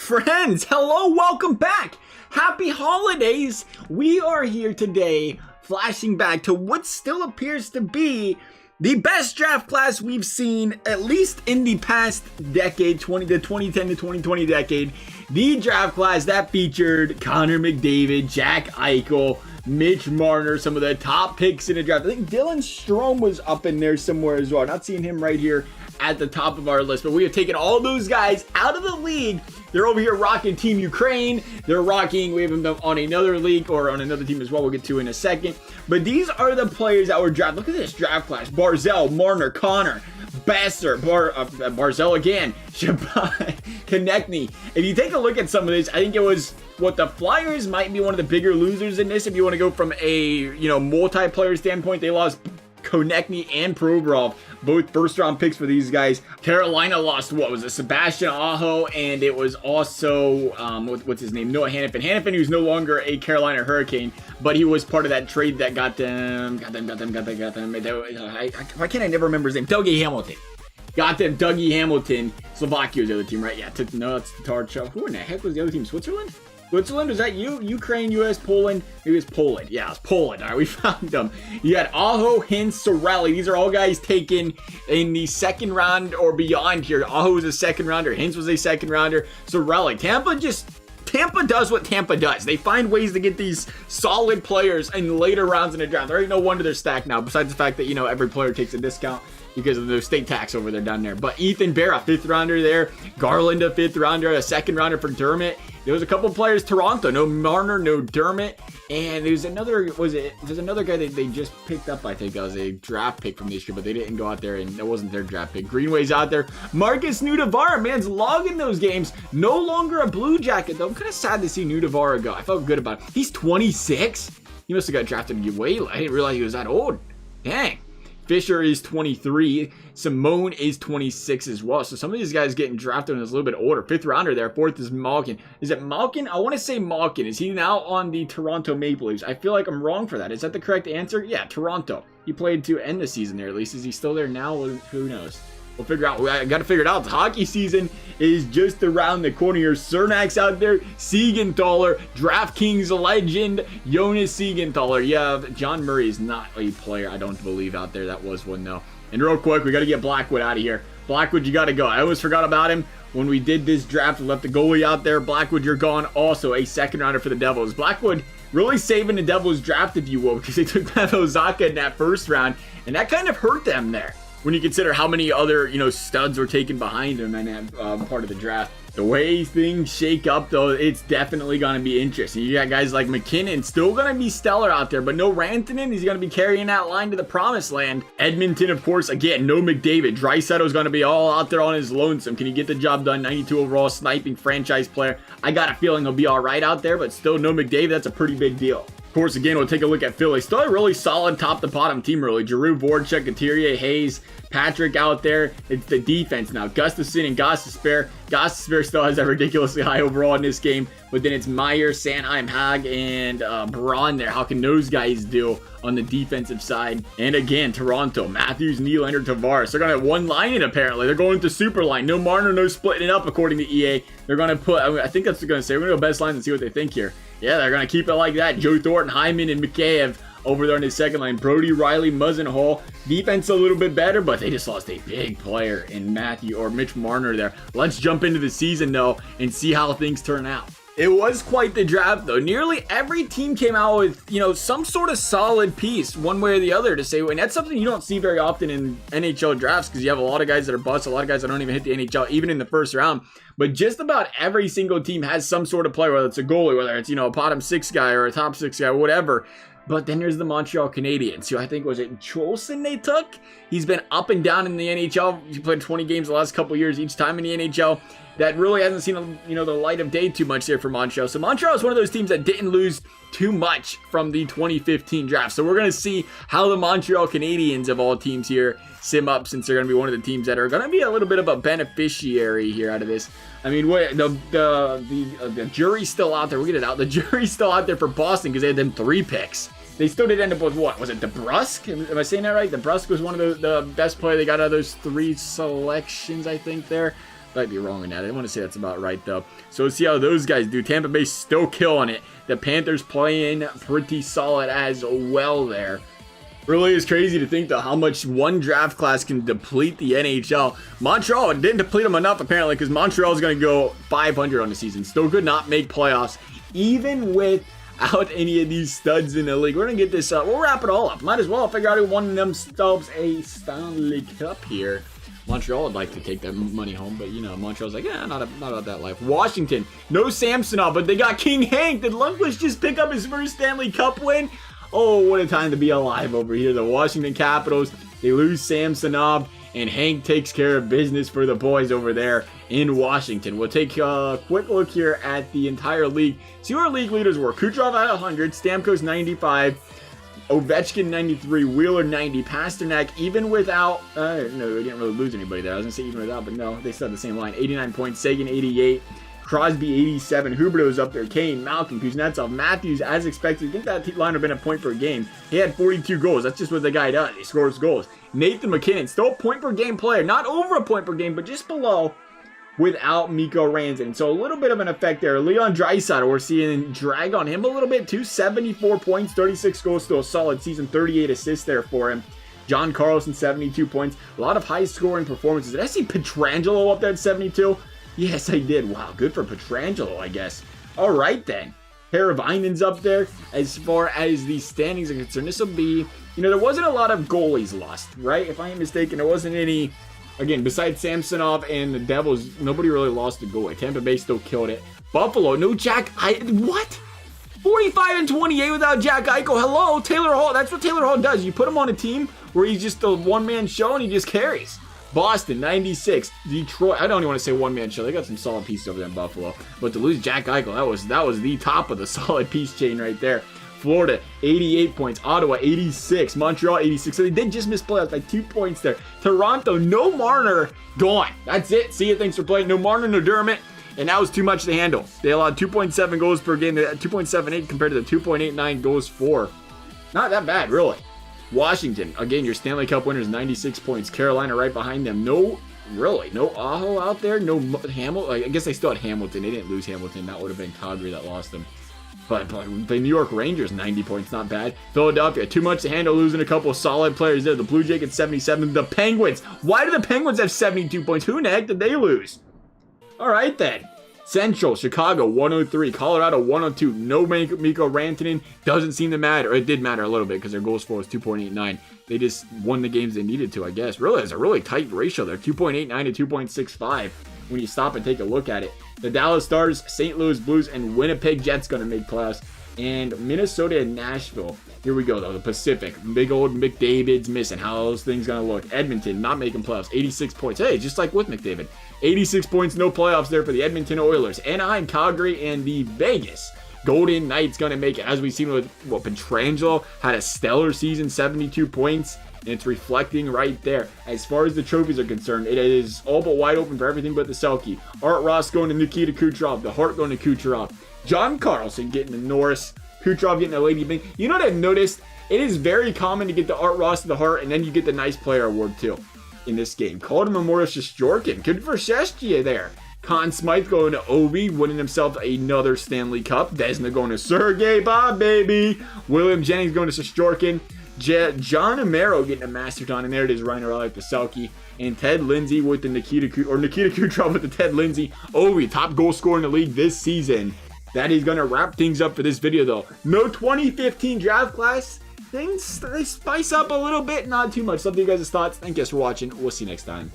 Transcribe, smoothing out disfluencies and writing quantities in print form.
Friends, hello, welcome back. Happy holidays. We are here today flashing back to what still appears to be the best draft class we've seen, at least in the past decade, the 2010 to 2020 decade. The draft class that featured Connor McDavid, Jack Eichel, Mitch Marner, some of the top picks in the draft. I think Dylan Strome was up in there somewhere as well. Not seeing him right here at the top of our list, but we have taken all those guys out of the league. They're over here rocking Team Ukraine. We have them on another league or on another team as well. We'll get to in a second. But these are the players that were drafted. Look at this draft class. Barzal, Marner, Connor, Besser, Barzal again, Konechny. If you take a look at some of this, I think it was the Flyers might be one of the bigger losers in this. If you want to go from a multiplayer standpoint, they lost Konechny and Provorov, both first-round picks for these guys. Carolina lost, Sebastian Aho, and it was also, what's his name? Noah Hannafin. Hannafin, who's no longer a Carolina Hurricane, but he was part of that trade that got them. Why can't I never remember his name? Dougie Hamilton. Got them, Dougie Hamilton. Slovakia was the other team, right? Yeah, that's Tatar Show. Who in the heck was the other team? Switzerland? Switzerland, was that you? Ukraine, US, Poland? It was Poland. Yeah, it was Poland. All right, we found them. You had Aho, Hintz, Sorelli. These are all guys taken in the second round or beyond here. Aho was a second rounder. Hintz was a second rounder. Sorelli. Tampa does what Tampa does. They find ways to get these solid players in later rounds in the draft. There ain't no wonder they're stacked now, besides the fact that, every player takes a discount because of the state tax over there down there. But Ethan Bear, a fifth rounder there. Garland, a fifth rounder. A second rounder for Dermott. There was a couple of players, Toronto, no Marner, no Dermott, and there's another guy that they just picked up, I think, as a draft pick from this year, but they didn't go out there, and that wasn't their draft pick. Greenway's out there. Marcus Nudavara, man's logging those games. No longer a Blue Jacket, though. I'm kind of sad to see Nudavara go. I felt good about it. He's 26. He must have got drafted way late. I didn't realize he was that old. Dang. Fisher is 23. Simone is 26 as well. So some of these guys getting drafted when it's a little bit older. Fifth rounder there. Fourth is Malkin. Is it Malkin? I want to say Malkin. Is he now on the Toronto Maple Leafs? I feel like I'm wrong for that. Is that the correct answer? Yeah, Toronto. He played to end the season there at least. Is he still there now? Who knows? We'll figure out. I got to figure it out. The hockey season is just around the corner here. Cernak's out there. Siegenthaler, DraftKings legend, Jonas Siegenthaler. Yeah, John Murray is not a player, I don't believe, out there. That was one, though. And real quick, we got to get Blackwood out of here. Blackwood, you got to go. I almost forgot about him when we did this draft. We left the goalie out there. Blackwood, you're gone. Also, a second rounder for the Devils. Blackwood really saving the Devils draft, if you will, because they took Pavel Zacha in that first round, and that kind of hurt them there when you consider how many other, studs were taken behind him in that part of the draft. The way things shake up, though, it's definitely going to be interesting. You got guys like McKinnon still going to be stellar out there, but no Rantanen. He's going to be carrying that line to the promised land. Edmonton, of course, again, no McDavid. Draisaitl is going to be all out there on his lonesome. Can he get the job done? 92 overall, sniping franchise player. I got a feeling he'll be all right out there, but still no McDavid. That's a pretty big deal. Of course, again, we'll take a look at Philly. Still a really solid top-to-bottom team, really. Giroux, Voracek, Couturier, Hayes, Patrick out there. It's the defense now. Gustafsson and Gostisbehere. Gostisbehere still has that ridiculously high overall in this game, but then it's Meyer, Sanheim, Hag, and Braun there. How can those guys do on the defensive side? And again, Toronto, Matthews, Nylander, Tavares. They're going to have one line in, apparently. They're going to super line. No Marner, no splitting it up, according to EA. They're going to put, I think that's what they're going to say. We're going to go best lines and see what they think here. Yeah, they're going to keep it like that. Joe Thornton, Hyman, and Mikheyev over there on his second line. Brody, Riley, Muzzin, Hall. Defense a little bit better, but they just lost a big player in Mitch Marner there. Let's jump into the season, though, and see how things turn out. It was quite the draft, though. Nearly every team came out with, some sort of solid piece, one way or the other, to say, and that's something you don't see very often in NHL drafts, because you have a lot of guys that are busts, a lot of guys that don't even hit the NHL, even in the first round. But just about every single team has some sort of player, whether it's a goalie, whether it's, a bottom six guy or a top six guy, whatever. But then there's the Montreal Canadiens, who I think, was it Cholson they took? He's been up and down in the NHL. He played 20 games the last couple of years each time in the NHL. That really hasn't seen, the light of day too much there for Montreal. So Montreal is one of those teams that didn't lose too much from the 2015 draft. So we're going to see how the Montreal Canadiens, of all teams here, sim up, since they're going to be one of the teams that are going to be a little bit of a beneficiary here out of this. I mean, the jury's still out there. We'll get it out. The jury's still out there for Boston because they had them 3 picks. They still did end up with what? Was it DeBrusk? Am I saying that right? DeBrusk was one of the best player they got out of those 3 selections, I think, there. Might be wrong on that. I want to say that's about right, though. So let's see how those guys do. Tampa Bay still killing it. The Panthers playing pretty solid as well there. Really is crazy to think, though, how much one draft class can deplete the NHL. Montreal didn't deplete them enough, apparently, because Montreal is going to go 500 on the season. Still could not make playoffs, even without any of these studs in the league. We're going to get this up. We'll wrap it all up. Might as well figure out who won themselves a Stanley Cup here. Montreal would like to take that money home, but, you know, Montreal's like, yeah, not about that life. Washington, no Samsonov, but they got King Hank. Did Lundqvist just pick up his first Stanley Cup win? Oh, what a time to be alive over here. The Washington Capitals, they lose Samsonov, and Hank takes care of business for the boys over there in Washington. We'll take a quick look here at the entire league. See where our league leaders were. Kucherov at 100, Stamkos 95, Ovechkin 93, Wheeler 90, Pasternak even without, no, they didn't really lose anybody there. I was going to say even without, but no, they still had the same line. 89 points, Sagan 88, Crosby 87, Huberdeau's up there, Kane, Malkin, Kuznetsov, Matthews as expected. I think that line would have been a point per game. He had 42 goals. That's just what the guy does. He scores goals. Nathan McKinnon, still a point per game player. Not over a point per game, but just below without Mikko Rantanen. So a little bit of an effect there. Leon Draisaitl, we're seeing drag on him a little bit too. 74 points, 36 goals, still a solid season. 38 assists there for him. John Carlson, 72 points. A lot of high-scoring performances. Did I see Pietrangelo up there at 72? Yes, I did. Wow, good for Pietrangelo, I guess. All right, then. Haravainen's up there. As far as the standings are concerned, this will be, you know, there wasn't a lot of goalies lost, right? If I am mistaken, there wasn't any, again, besides Samsonov and the Devils, nobody really lost a goalie. Tampa Bay still killed it. Buffalo, no Jack what? 45 and 28 without Jack Eichel. Hello, Taylor Hall. That's what Taylor Hall does. You put him on a team where he's just a one-man show and he just carries. Boston, 96. Detroit, I don't even want to say one-man show. They got some solid pieces over there in Buffalo. But to lose Jack Eichel, that was the top of the solid piece chain right there. Florida, 88 points. Ottawa, 86. Montreal, 86. So they did just miss playoffs by 2 points there. Toronto, no Marner, gone. That's it. See you. Thanks for playing. No Marner, no Dermott. And that was too much to handle. They allowed 2.7 goals per game. They had 2.78 compared to the 2.89 goals for. Not that bad, really. Washington, again, your Stanley Cup winners, 96 points. Carolina right behind them. No Aho out there. No Hamilton. I guess they still had Hamilton. They didn't lose Hamilton. That would have been Calgary that lost them. But the New York Rangers, 90 points, not bad. Philadelphia, too much to handle, losing a couple of solid players there. The Blue Jackets, 77. The Penguins. Why do the Penguins have 72 points? Who in the heck did they lose? All right, then. Central, Chicago, 103. Colorado, 102. No Mikko Rantanen. Doesn't seem to matter. It did matter a little bit because their goal score was 2.89. They just won the games they needed to, I guess. Really, it's a really tight ratio there. 2.89 to 2.65 when you stop and take a look at it. The Dallas Stars, St. Louis Blues, and Winnipeg Jets going to make playoffs. And Minnesota and Nashville. Here we go, though. The Pacific. Big old McDavid's missing. How are those things going to look? Edmonton, not making playoffs. 86 points. Hey, just like with McDavid. 86 points, no playoffs there for the Edmonton Oilers. Anaheim, Calgary, and the Vegas Golden Knights going to make it. As we've seen with Pietrangelo, had a stellar season, 72 points. And it's reflecting right there. As far as the trophies are concerned, it is all but wide open for everything but the Selke. Art Ross going to Nikita Kucherov. The Hart going to Kucherov. John Carlson getting the Norris. Kucherov getting the Lady Byng. You know what I've noticed? It is very common to get the Art Ross to the Hart, and then you get the Nice Player Award too in this game. Called Memorial Shesterkin. Good for Shestia there. Conn Smythe going to Ovi, winning himself another Stanley Cup. Desna going to Sergei Bob, baby. William Jennings going to Shesterkin. John Amaro getting a Masterton, and there it is, Ryan O'Reilly with the Selke, and Ted Lindsay with the Nikita Kucherov with the Ted Lindsay. Ovi, top goal scorer in the league this season. That is going to wrap things up for this video, though. No 2015 draft class. Things, they spice up a little bit, not too much. Love you guys' thoughts. Thank you guys for watching. We'll see you next time.